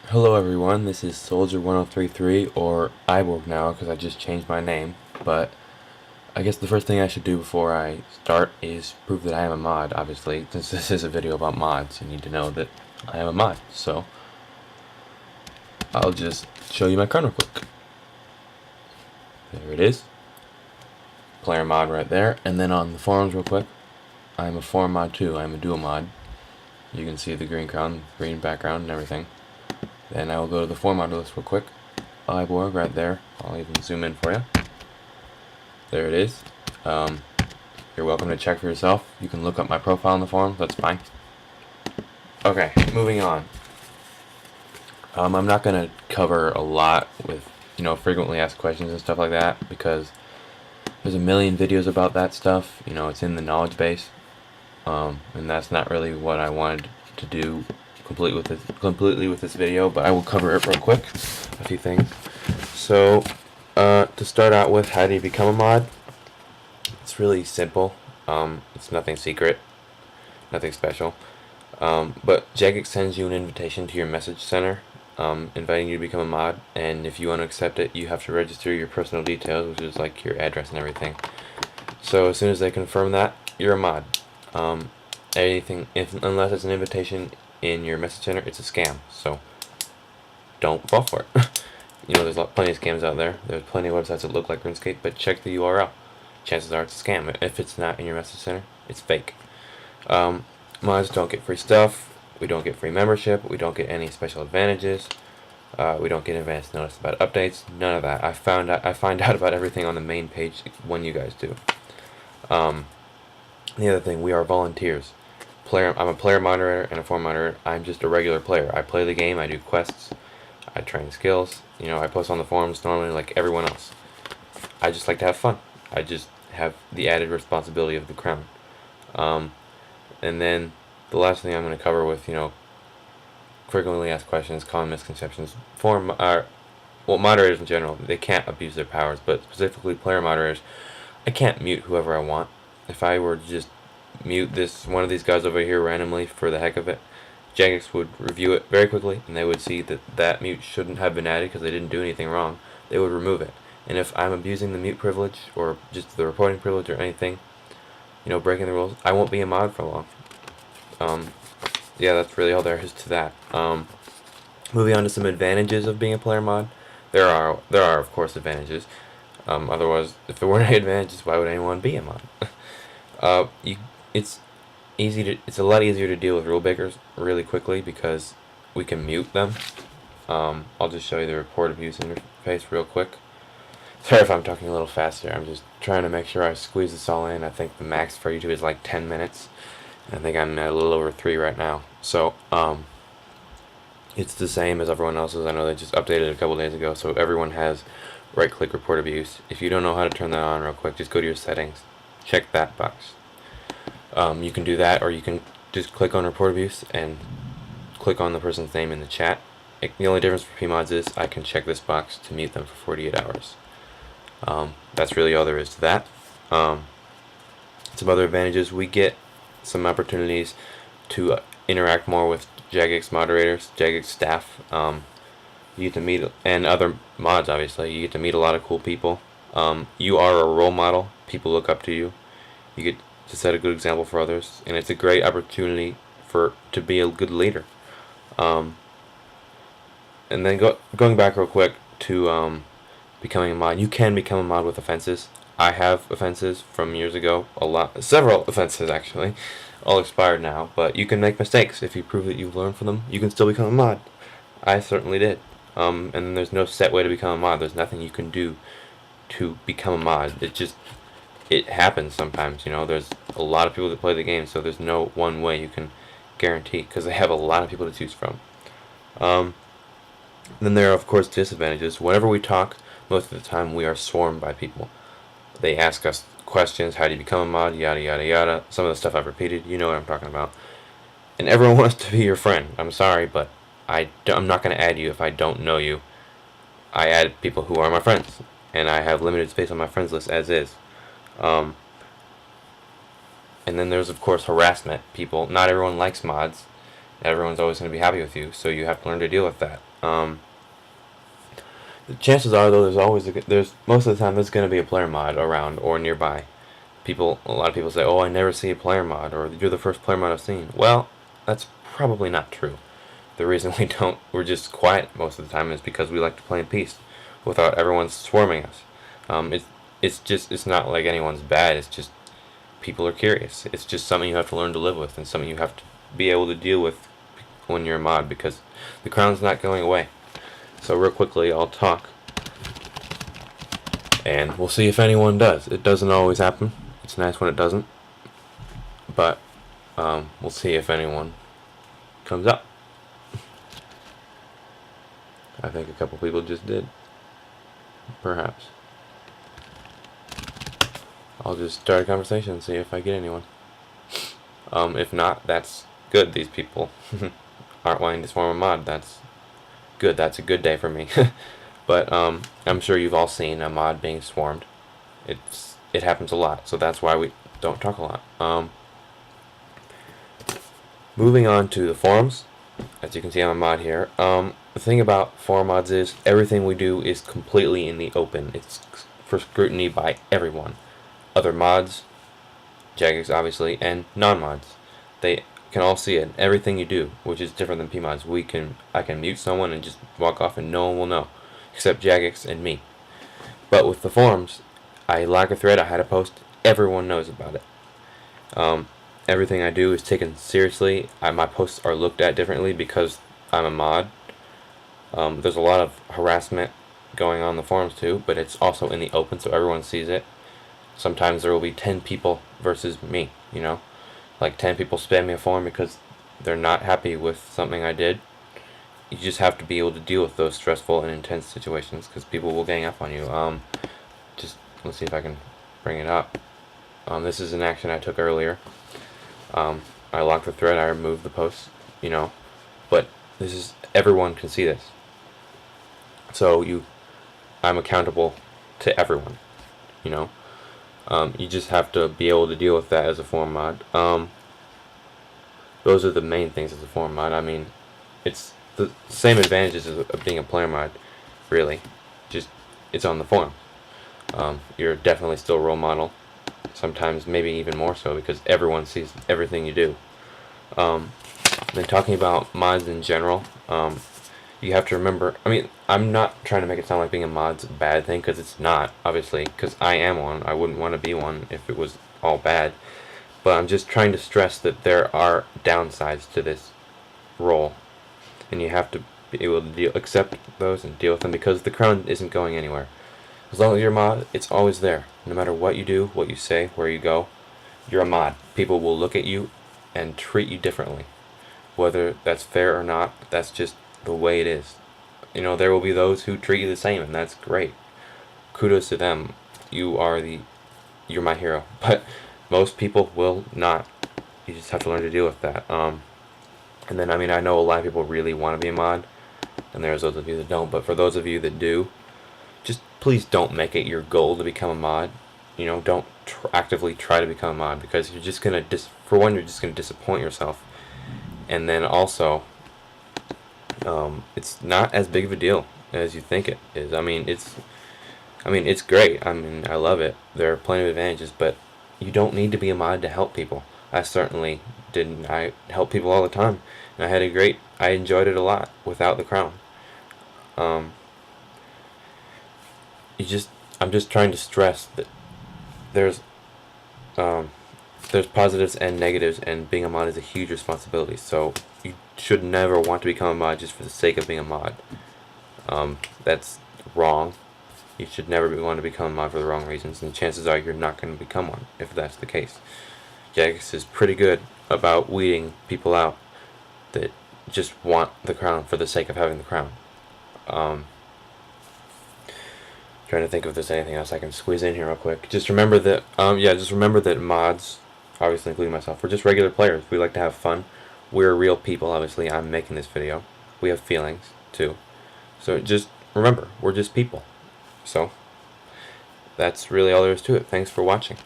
Hello everyone, this is Soldier1033, or Iborg now because I just changed my name, but I guess the first thing I should do before I start is prove that I am a mod, obviously. Since this is a video about mods, you need to know that I am a mod, so I'll just show you my card real quick. There it is. Player mod right there, and then on the forums real quick, I'm a forum mod too, I'm a dual mod. You can see the green green background and everything. Then I will go to the forum mod list real quick. Iborg right there. I'll even zoom in for you. There it is. You're welcome to check for yourself. You can look up my profile in the forum. That's fine. Okay, moving on. I'm not gonna cover a lot with frequently asked questions and stuff like that because there's a million videos about that stuff. It's in the knowledge base, and that's not really what I wanted to do completely with this video, but I will cover it real quick, a few things. So to start out with, how do you become a mod? It's really simple. It's nothing secret, nothing special, but Jagex sends you an invitation to your message center, inviting you to become a mod, and if you want to accept it, you have to register your personal details, which is like your address and everything. So as soon as they confirm that, you're a mod. Unless it's an invitation in your message center, it's a scam, so don't fall for it. There's plenty of scams out there. There's plenty of websites that look like RuneScape, but check the URL. Chances are it's a scam. If it's not in your message center, it's fake. Mods don't get free stuff. We don't get free membership. We don't get any special advantages. We don't get advance notice about updates. None of that. I find out about everything on the main page when you guys do. The other thing, we are volunteers. I'm a player moderator and a forum moderator. I'm just a regular player. I play the game. I do quests. I train skills. I post on the forums normally like everyone else. I just like to have fun. I just have the added responsibility of the crown. And then the last thing I'm going to cover with frequently asked questions, common misconceptions. Moderators in general, they can't abuse their powers, but specifically player moderators, I can't mute whoever I want. If I were to just mute one of these guys over here randomly for the heck of it, Jagex would review it very quickly, and they would see that mute shouldn't have been added because they didn't do anything wrong. They would remove it. And if I'm abusing the mute privilege or just the reporting privilege or anything, breaking the rules, I won't be a mod for long. Yeah, that's really all there is to that. Moving on to some advantages of being a player mod. There are of course advantages. Otherwise, if there weren't any advantages, why would anyone be a mod? It's a lot easier to deal with rule breakers really quickly because we can mute them. I'll just show you the report abuse interface real quick. Sorry if I'm talking a little faster. I'm just trying to make sure I squeeze this all in. I think the max for YouTube is like 10 minutes. I think I'm at a little over 3 right now. So it's the same as everyone else's. I know they just updated it a couple days ago, so everyone has right-click report abuse. If you don't know how to turn that on real quick, just go to your settings, check that box. You can do that, or you can just click on report abuse and click on the person's name in the chat. The only difference for PMods is I can check this box to mute them for 48 hours. That's really all there is to that. Some other advantages, we get some opportunities to interact more with Jagex moderators, Jagex staff. You get to meet, and other mods obviously, you get to meet a lot of cool people. You are a role model. People look up to you. You get to set a good example for others, and it's a great opportunity to be a good leader. And then going back real quick to becoming a mod, you can become a mod with offenses. I have offenses from years ago, several offenses actually, all expired now, but you can make mistakes. If you prove that you've learned from them, you can still become a mod. I certainly did. And there's no set way to become a mod. There's nothing you can do to become a mod. It happens sometimes, there's a lot of people that play the game, so there's no one way you can guarantee, because they have a lot of people to choose from. Then there are of course disadvantages. Whenever we talk, most of the time we are swarmed by people. They ask us questions, how do you become a mod, yada yada yada, some of the stuff I've repeated, you know what I'm talking about. And everyone wants to be your friend. I'm sorry, but I'm not going to add you if I don't know you. I add people who are my friends, and I have limited space on my friends list as is. And then there's of course harassment. Not everyone likes mods, Everyone's always going to be happy with you, so you have to learn to deal with that. The chances are, though, there's most of the time there's going to be a player mod around or nearby. A lot of people say, "Oh, I never see a player mod," or "You're the first player mod I've seen." Well, that's probably not true. The reason we're just quiet most of the time is because we like to play in peace, without everyone swarming us. It's not like anyone's bad. It's just people are curious. It's just something you have to learn to live with, and something you have to be able to deal with when you're a mod, because the crown's not going away. So real quickly, I'll talk, and we'll see if anyone does. It doesn't always happen. It's nice when it doesn't, but we'll see if anyone comes up. I think a couple people just did. Perhaps. I'll just start a conversation and see if I get anyone. If not, that's good. These people aren't wanting to swarm a mod. That's good. That's a good day for me. But I'm sure you've all seen a mod being swarmed. It happens a lot, so that's why we don't talk a lot. Moving on to the forums. As you can see, I'm a mod here. The thing about forum mods is everything we do is completely in the open. It's for scrutiny by everyone. Other mods, Jagex obviously, and non-mods. They can all see it. Everything you do, which is different than PMods. I can mute someone and just walk off and no one will know, except Jagex and me. But with the forums, I like a thread, I had a post, everyone knows about it. Everything I do is taken seriously. My posts are looked at differently because I'm a mod. There's a lot of harassment going on in the forums too, but it's also in the open so everyone sees it. Sometimes there will be 10 people versus me, like 10 people spam me a forum because they're not happy with something I did. You just have to be able to deal with those stressful and intense situations because people will gang up on you. Let's see if I can bring it up. This is an action I took earlier. I locked the thread, I removed the post, but everyone can see this. So I'm accountable to everyone, You just have to be able to deal with that as a forum mod. Those are the main things as a forum mod. I mean, it's the same advantages of being a player mod, really. Just, it's on the forum. You're definitely still a role model. Sometimes maybe even more so because everyone sees everything you do. Then talking about mods in general, you have to remember, I'm not trying to make it sound like being a mod's a bad thing, because it's not, obviously, because I am one. I wouldn't want to be one if it was all bad. But I'm just trying to stress that there are downsides to this role, and you have to be able to accept those and deal with them, because the crown isn't going anywhere. As long as you're a mod, it's always there. No matter what you do, what you say, where you go, you're a mod. People will look at you and treat you differently. Whether that's fair or not, that's just the way it is. There will be those who treat you the same, and that's great. Kudos to them. You're my hero. But most people will not. You just have to learn to deal with that. And then, I know a lot of people really want to be a mod, and there's those of you that don't. But for those of you that do, just please don't make it your goal to become a mod. Don't actively try to become a mod, because you're just gonna you're just gonna disappoint yourself. And then also, it's not as big of a deal as you think it is. It's great. I love it. There are plenty of advantages, but you don't need to be a mod to help people. I certainly didn't. I help people all the time, and I enjoyed it a lot without the crown. I'm just trying to stress that there's positives and negatives, and being a mod is a huge responsibility. So you should never want to become a mod just for the sake of being a mod. That's wrong. You should never want to become a mod for the wrong reasons, and chances are you're not going to become one if that's the case. Jagex is pretty good about weeding people out that just want the crown for the sake of having the crown. Trying to think if there's anything else I can squeeze in here real quick. Just remember that mods, obviously including myself, we're just regular players. We like to have fun. We're real people, obviously. I'm making this video. We have feelings, too. So just remember, we're just people. So, that's really all there is to it. Thanks for watching.